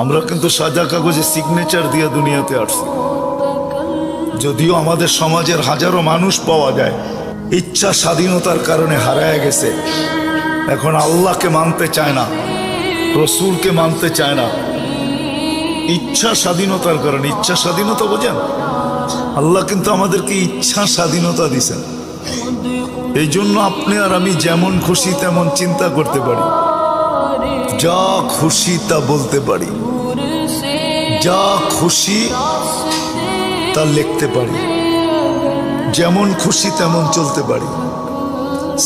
আমরা কিন্তু সাদা কাগজে সিগনেচার দিয়ে দুনিয়াতে আসছি। যদিও আমাদের সমাজের হাজারো মানুষ পাওয়া যায় ইচ্ছা স্বাধীনতার কারণে হারায় গেছে, এখন আল্লাহকে মানতে চায় না, রসুলকে মানতে চায় না, ইচ্ছা স্বাধীনতার কারণে। ইচ্ছা স্বাধীনতা বোঝেন? আল্লাহ কিন্তু আমাদেরকে ইচ্ছা স্বাধীনতা দিয়েছেন। এই জন্য আপনি আর আমি যেমন খুশি তেমন চিন্তা করতে পারি, যা খুশি তা বলতে পারি, যা খুশি তা লিখতে পারি, যেমন খুশি তেমন চলতে পারি।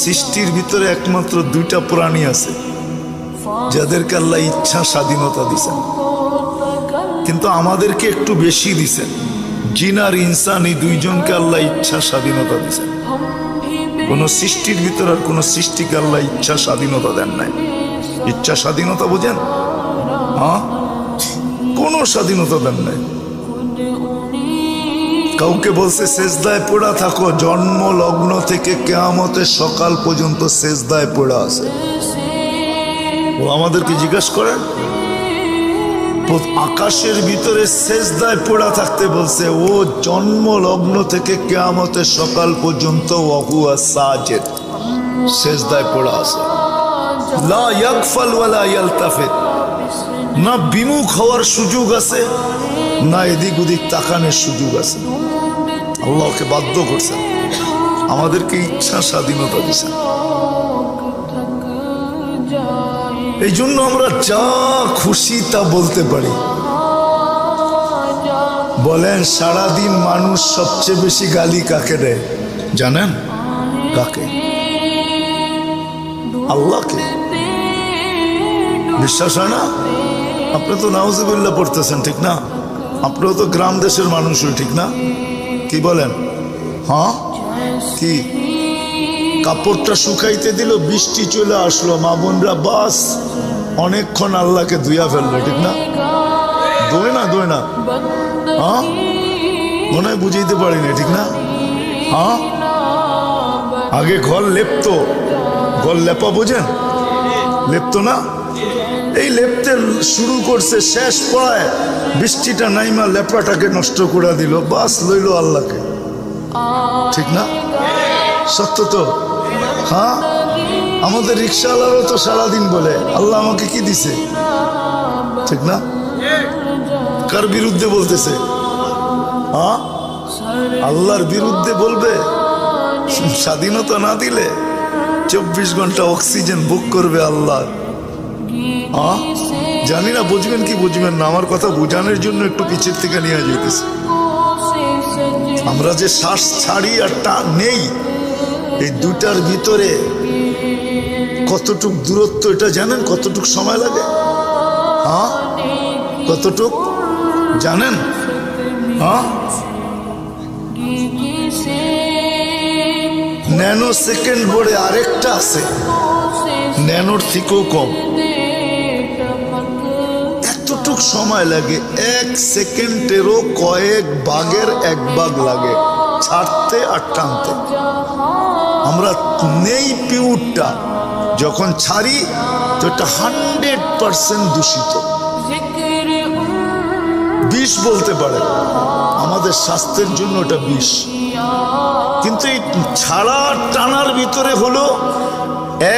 সৃষ্টির ভিতরে একমাত্র দুইটা প্রাণী আছে যাদেরকে আল্লাহ ইচ্ছা স্বাধীনতা দিয়েছেন, কিন্তু আমাদেরকে একটু বেশি দিয়েছেন। জিন আর ইনসান, এই দুইজনকে আল্লাহ ইচ্ছা স্বাধীনতা দিয়েছেন। কোন সৃষ্টির ভিতরে আর কোন সৃষ্টিকে আল্লাহ ইচ্ছা স্বাধীনতা দেন নাই। ইচ্ছা স্বাধীনতা বোঝেন? হ্যাঁ, কোন স্বাধীনতা দেন নাই। কাউকে বলছে সেজদায় পড়া থাকো, জন্ম লগ্ন থেকে কিয়ামতের সকাল পর্যন্ত সেজদায় পড়া আছে। ও আমাদেরকে জিজ্ঞাসা করেন, আকাশের ভিতরে সেজদায় পড়া থাকতে বলছে, ও জন্ম লগ্ন থেকে কিয়ামতের সকাল পর্যন্ত ওয়াহুয়া সাজিদ, সেজদায় পড়া আছে। লা ইয়াগফাল ওয়ালা ইয়ালতাফিত, না বিমুখ হওয়ার সুযোগ আছে, না এদিক ওদিক তাকানোর সুযোগ আছে। আল্লাহকে বাধ্য করছেন, আমাদেরকে ইচ্ছা স্বাধীনতা দিয়েছেন। এই জন্য আমরা যা খুশি তা বলতে পারি। বলেন, সারাদিন মানুষ সবচেয়ে বেশি গালি কাকে দেয় জানেন? কাকে? আল্লাহকে। বিশ্বাস হয় না? আপনি তো নাউজুবিল্লাহ পড়তেছেন, ঠিক না? আপনিও তো গ্রাম দেশের মানুষই, ঠিক না? কি বলেন? হ্যাঁ, কি কাপড়টা শুকাইতে দিল, বৃষ্টি চলে আসলো, মা বোনরা বাস অনেকক্ষণ আল্লাহকে ধুইয়া ফেললো, ঠিক না? দোয় না হ্যাঁ, মনে হয় বুঝাইতে পারিনি, ঠিক না? হ্যাঁ, আগে ঘর লেপতো, ঘর লেপা বোঝেন? লেপতো না? এই লেপতে শুরু করছে, শেষ পড়ায় বৃষ্টিটা নাইমা লেপাটাকে নষ্ট করে দিল, বাস লইল আল্লাহকে, ঠিক না? সত্য তো? হ্যাঁ, আমাদের রিক্সাওয়ালারও তো সারাদিন বলে আল্লাহ আমাকে কি দিছে, ঠিক না? কার বিরুদ্ধে বলতেছে? হ্যাঁ, আল্লাহর বিরুদ্ধে বলবে। স্বাধীনতা না দিলে 24 ঘন্টা অক্সিজেন বুক করবে আল্লাহ। হ্যাঁ, জানি না বুঝবেন কি বুঝবেন না, আমার কথা বোঝানোর জন্য একটু পিছের থেকে নিয়ে যেতেছে। আমরা যে শ্বাস ছাড়ি আর টান নেই, এই দুটার ভিতরে কতটুক দূরত্ব এটা জানেন? কতটুক সময় লাগে? হ্যাঁ, কতটুক জানেন? হ্যাঁ, ন্যানো সেকেন্ড বলে আরেকটা আছে, ন্যানোর থেকেও কম। এতটুক সময় লাগে, 1 সেকেন্ডেরও কয়েক ভাগের 1 ভাগ লাগে ছাড়তে আর টানতে। আমরা নেই পিউরটা, যখন ছাড়ি তো এটা 100% দূষিত, বিষ বলতে পারে, আমাদের স্বাস্থ্যের জন্য এটা বিষ। কিন্তু এই ছাড়া টানার ভিতরে হলো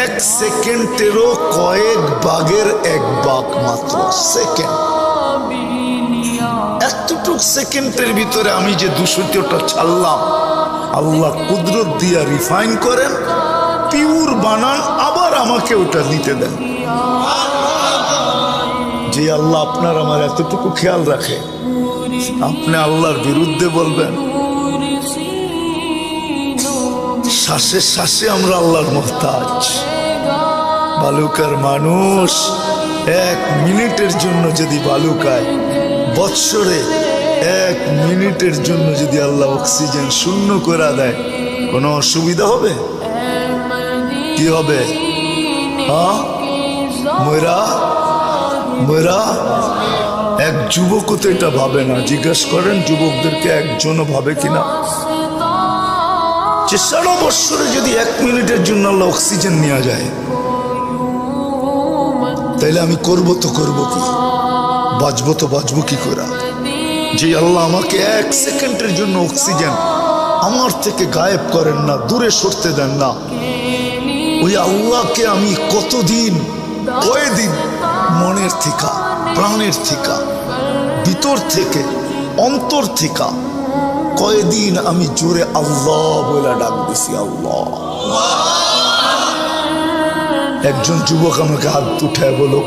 1 সেকেন্ডেরও কয়েক ভাগের 1 ভাগ মাত্র সেকেন্ড। এতটুক সেকেন্ডের ভিতরে আমি যে দূষিতটা ছাড়লাম, আল্লাহ কুদরত দিয়া রিফাইন করেন, পিওর বানান, আবার আমাকে ওটা নিতে দেন। যে আল্লাহ আপনার আমার এতটুকু খেয়াল রাখে, আপনি আল্লাহর বিরুদ্ধে বলবেন? শ্বাসে শ্বাসে আমরা আল্লাহর মুহতাজ, বালুকার মানুষ। 1 মিনিটের জন্য যদি বালুকায়, বৎসরে 1 মিনিটের জন্য যদি আল্লাহ অক্সিজেন শূন্য করে দেয়, কোনো অসুবিধা হবে? কি হবে? হ্যাঁ, ময়রা ময়রা এক যুবকও তো এটা ভাবে না। জিজ্ঞেস করেন যুবকদেরকে, একজনও ভাবে কিনা যে সারা বৎসরে যদি 1 মিনিটের জন্য আল্লাহ অক্সিজেন নেওয়া যায়, তাইলে আমি করবো তো করবো কি? বাঁচবো তো বাঁচবো কি করে? যে আল্লাহ আমাকে 1 সেকেন্ডের জন্য অক্সিজেন আমার থেকে গায়েব করেন না, দূরে সরতে দেন না, ওই আল্লাহকে আমি কতদিন, কয়দিন মনের থেকে, প্রাণের থেকে, ভিতর থেকে, অন্তর থেকে কয়দিন আমি জোরে আল্লাহ বলে ডাক দিছি আল্লাহ। একজন যুবক আমাকে হাত উঠায় বলো,